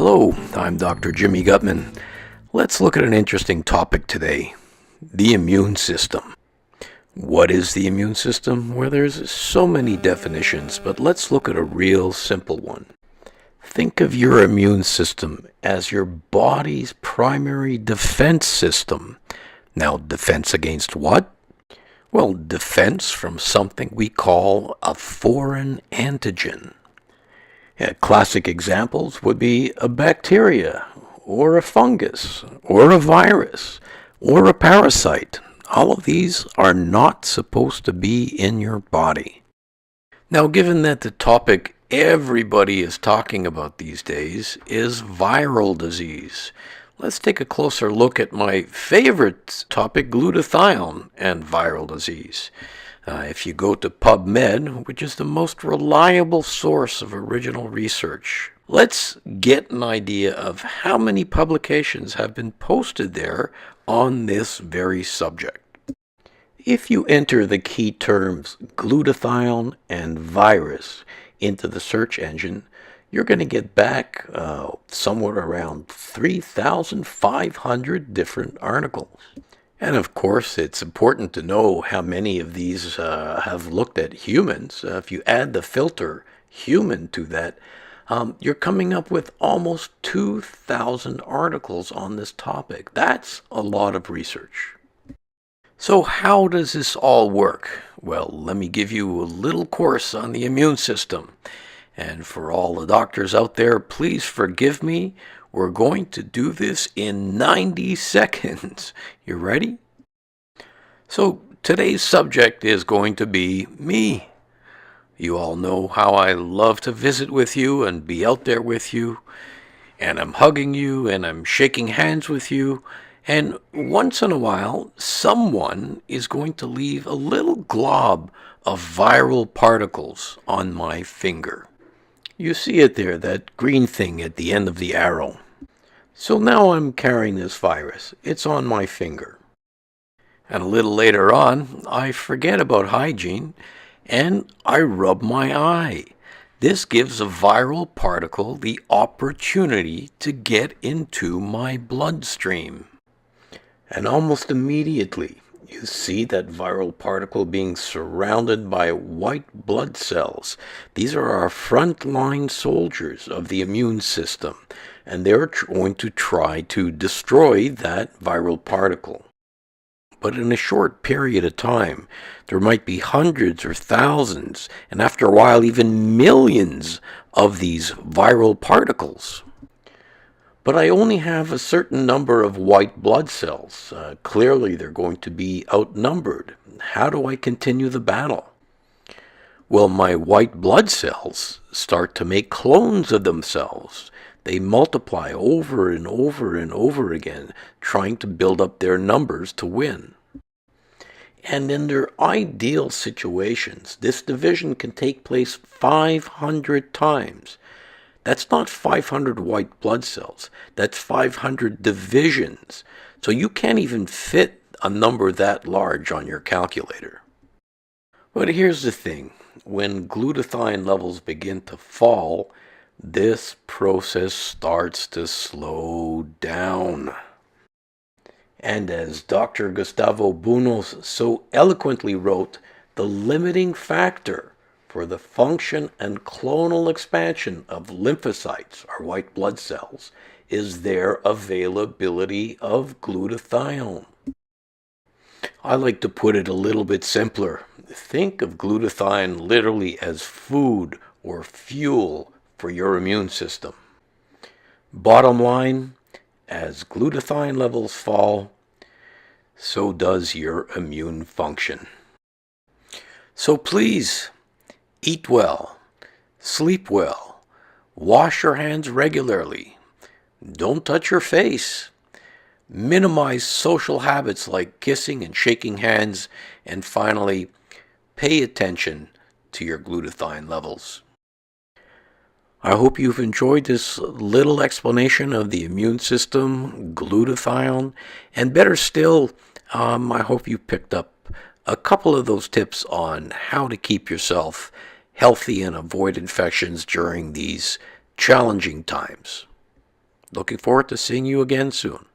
Hello, I'm Dr. Jimmy Gutman. Let's look at an interesting topic today, the immune system. What is the immune system? Well, there's so many definitions, but let's look at a real simple one. Think of your immune system as your body's primary defense system. Now, defense against what? Well, defense from something we call a foreign antigen. Classic examples would be a bacteria, or a fungus, or a virus, or a parasite. All of these are not supposed to be in your body. Now, given that the topic everybody is talking about these days is viral disease, let's take a closer look at my favorite topic, glutathione and viral disease. If you go to PubMed, which is the most reliable source of original research, let's get an idea of how many publications have been posted there on this very subject. If you enter the key terms glutathione and virus into the search engine, you're going to get back somewhere around 3,500 different articles. And of course, it's important to know how many of these have looked at humans. If you add the filter human to that, you're coming up with almost 2,000 articles on this topic. That's a lot of research. So how does this all work? Well, let me give you a little course on the immune system. And for all the doctors out there, please forgive me. We're going to do this in 90 seconds. You ready? So today's subject is going to be me. You all know how I love to visit with you and be out there with you. And I'm hugging you and I'm shaking hands with you. And once in a while, someone is going to leave a little glob of viral particles on my finger. You see it there, that green thing at the end of the arrow. So now I'm carrying this virus. It's on my finger. And a little later on, I forget about hygiene and I rub my eye. This gives a viral particle the opportunity to get into my bloodstream. And almost immediately, you see that viral particle being surrounded by white blood cells. These are our frontline soldiers of the immune system, and they're going to try to destroy that viral particle. But in a short period of time, there might be hundreds or thousands, and after a while even millions of these viral particles. But I only have a certain number of white blood cells. Clearly, they're going to be outnumbered. How do I continue the battle? Well, my white blood cells start to make clones of themselves. They multiply over and over and over again, trying to build up their numbers to win. And in their ideal situations, this division can take place 500 times. That's not 500 white blood cells. That's 500 divisions. So you can't even fit a number that large on your calculator. But here's the thing. When glutathione levels begin to fall, this process starts to slow down. And as Dr. Gustavo Bunos so eloquently wrote, the limiting factor for the function and clonal expansion of lymphocytes, or white blood cells, is their availability of glutathione. I like to put it a little bit simpler. Think of glutathione literally as food or fuel for your immune system. Bottom line, as glutathione levels fall, so does your immune function. So please, eat well, sleep well, wash your hands regularly, don't touch your face, minimize social habits like kissing and shaking hands, and finally, pay attention to your glutathione levels. I hope you've enjoyed this little explanation of the immune system, glutathione, and better still, I hope you picked up a couple of those tips on how to keep yourself healthy and avoid infections during these challenging times. Looking forward to seeing you again soon.